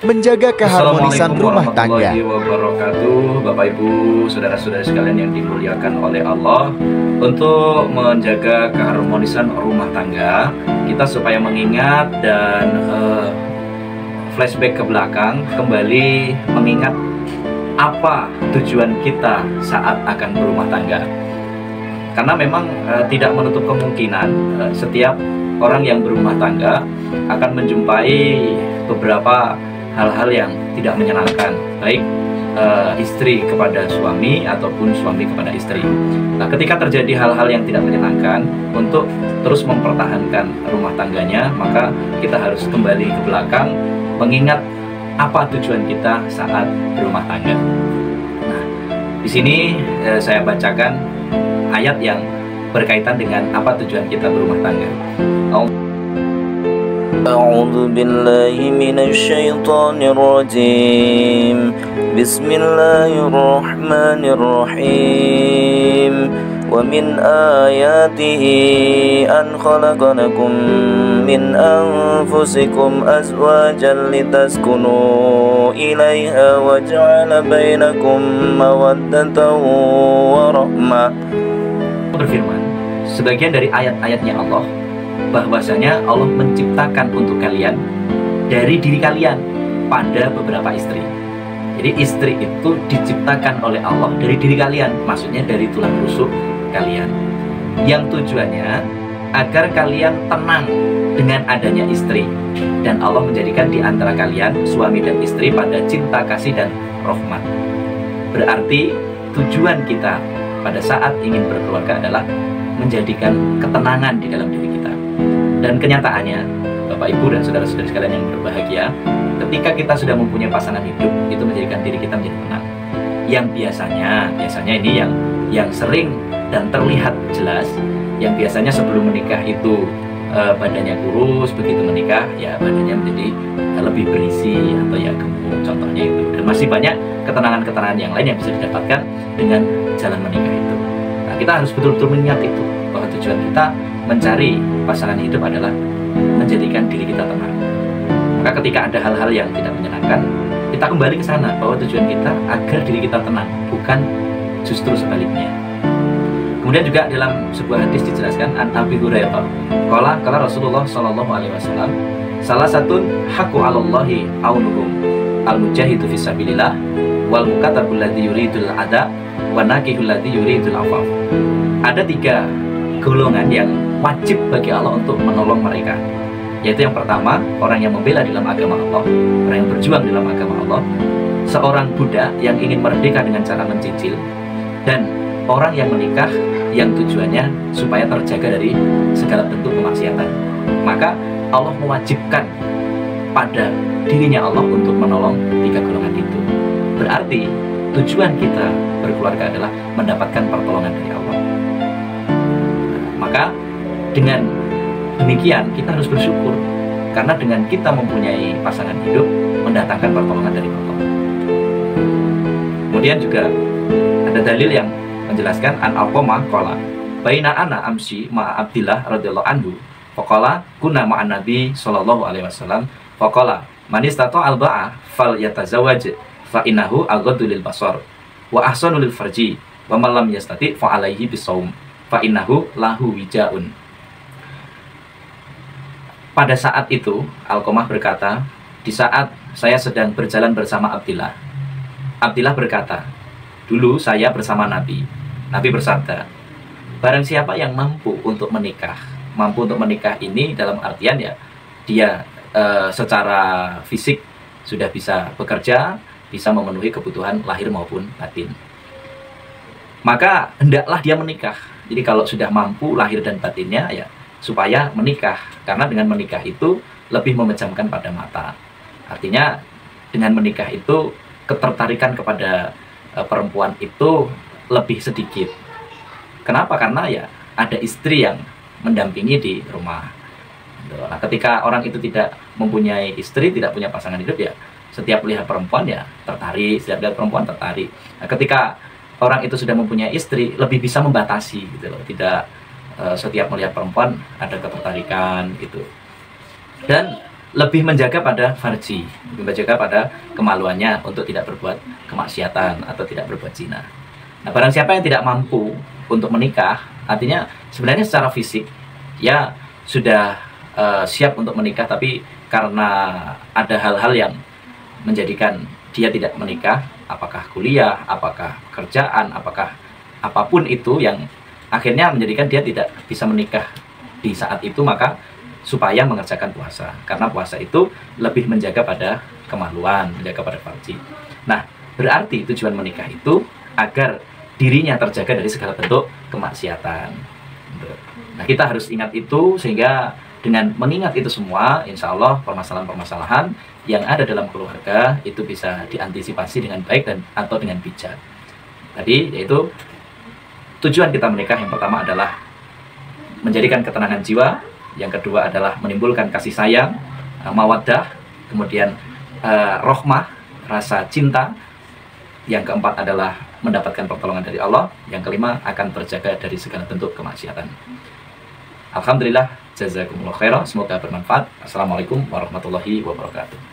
menjaga keharmonisan rumah tangga. Assalamualaikum warahmatullahi wabarakatuh. Bapak Ibu, saudara-saudara sekalian yang dimuliakan oleh Allah, untuk menjaga keharmonisan rumah tangga, kita supaya mengingat dan flashback ke belakang, kembali mengingat apa tujuan kita saat akan berumah tangga. Karena memang tidak menutup kemungkinan setiap orang yang berumah tangga akan menjumpai beberapa hal-hal yang tidak menyenangkan, baik istri kepada suami ataupun suami kepada istri. Nah, ketika terjadi hal-hal yang tidak menyenangkan, untuk terus mempertahankan rumah tangganya, maka kita harus kembali ke belakang, mengingat apa tujuan kita saat berumah tangga. Nah, di sini saya bacakan ayat yang berkaitan dengan apa tujuan kita berumah tangga. A'udzu billahi minasyaitonir rajim. Bismillahirrahmanirrahim. Wa min ayatihi an khalaqa lakum min anfusikum azwajan litaskunu ilaiha wa ja'ala bainakum mawaddatan wa rahmah. Berfirman, sebagian dari ayat-ayatnya Allah, bahwasanya Allah menciptakan untuk kalian dari diri kalian pada beberapa istri. Jadi istri itu diciptakan oleh Allah dari diri kalian, maksudnya dari tulang rusuk kalian, yang tujuannya agar kalian tenang dengan adanya istri, dan Allah menjadikan di antara kalian suami dan istri pada cinta kasih dan rahmat. Berarti tujuan kita pada saat ingin berkeluarga adalah menjadikan ketenangan di dalam diri kita. Dan kenyataannya, Bapak Ibu dan saudara-saudari sekalian yang berbahagia, ketika kita sudah mempunyai pasangan hidup, itu menjadikan diri kita menjadi tenang. Yang biasanya ini yang sering dan terlihat jelas, yang biasanya sebelum menikah itu badannya kurus, begitu menikah ya badannya menjadi lebih berisi atau ya gemuk, contohnya itu. Dan masih banyak ketenangan-ketenangan yang lain yang bisa didapatkan dengan jalan menikah itu. Nah, kita harus betul-betul mengingat itu, bahwa tujuan kita mencari pasangan hidup adalah menjadikan diri kita tenang. Maka ketika ada hal-hal yang tidak menyenangkan, kita kembali ke sana, bahwa tujuan kita agar diri kita tenang, bukan justru sebaliknya. Kemudian juga dalam sebuah hadis dijelaskan, an Abi Hurairah qala Rasulullah sallallahu alaihi wasallam, salah satu haqqu 'alallahi aunuhum al-mujahidu fisabilillah wal mukatabul ladzi yuridul ada wa nakihul ladzi yuridul afaf. Ada 3 golongan yang wajib bagi Allah untuk menolong mereka, yaitu yang pertama, orang yang membela dalam agama Allah, orang yang berjuang dalam agama Allah, seorang budak yang ingin merdeka dengan cara mencicil, dan orang yang menikah yang tujuannya supaya terjaga dari segala bentuk kemaksiatan. Maka Allah mewajibkan pada dirinya Allah untuk menolong 3 golongan itu. Berarti tujuan kita berkeluarga adalah mendapatkan pertolongan dari Allah. Maka dengan demikian kita harus bersyukur, karena dengan kita mempunyai pasangan hidup mendatangkan pertolongan dari Allah. Kemudian juga ada dalil yang menjelaskan, an Alqamah qala baina ana amsi ma Abdillah radhiyallahu anhu faqala kunna ma'an nabi sallallahu alaihi wasallam faqala man istata al-ba'a fal yatazawwaj fa innahu aghaddu lil basar wa ahsanu lil farji wa man lam yastati fa alaihi bisawm fa innahu lahu wijaun. Pada saat itu Alqamah berkata, di saat saya sedang berjalan bersama Abdillah, Abdillah berkata, dulu saya bersama Nabi bersabda, barang siapa yang mampu untuk menikah ini dalam artian ya dia secara fisik sudah bisa bekerja, bisa memenuhi kebutuhan lahir maupun batin, maka hendaklah dia menikah. Jadi kalau sudah mampu lahir dan batinnya ya supaya menikah, karena dengan menikah itu lebih memejamkan pada mata. Artinya dengan menikah itu ketertarikan kepada perempuan itu lebih sedikit. Kenapa? Karena ya ada istri yang mendampingi di rumah. Nah, ketika orang itu tidak mempunyai istri, tidak punya pasangan hidup, ya setiap melihat perempuan ya tertarik, setiap lihat perempuan tertarik. Nah, ketika orang itu sudah mempunyai istri, lebih bisa membatasi gitu loh. Tidak setiap melihat perempuan ada ketertarikan gitu. Dan lebih menjaga pada farji, lebih menjaga pada kemaluannya untuk tidak berbuat kemaksiatan atau tidak berbuat zina. Nah, barang siapa yang tidak mampu untuk menikah, artinya sebenarnya secara fisik ya sudah siap untuk menikah, tapi karena ada hal-hal yang menjadikan dia tidak menikah, apakah kuliah, apakah pekerjaan, apakah apapun itu yang akhirnya menjadikan dia tidak bisa menikah di saat itu, maka supaya mengerjakan puasa, karena puasa itu lebih menjaga pada kemaluan, menjaga pada farji. Nah, berarti tujuan menikah itu agar dirinya terjaga dari segala bentuk kemaksiatan. Nah, kita harus ingat itu, sehingga dengan mengingat itu semua, insya Allah permasalahan-permasalahan yang ada dalam keluarga itu bisa diantisipasi dengan baik dan atau dengan bijak. Tadi yaitu tujuan kita menikah yang pertama adalah menjadikan ketenangan jiwa, yang kedua adalah menimbulkan kasih sayang, mawaddah, kemudian rohmah, rasa cinta, yang keempat adalah mendapatkan pertolongan dari Allah, yang kelima akan terjaga dari segala bentuk kemaksiatan. Alhamdulillah, jazakumullah khairan, semoga bermanfaat. Assalamualaikum warahmatullahi wabarakatuh.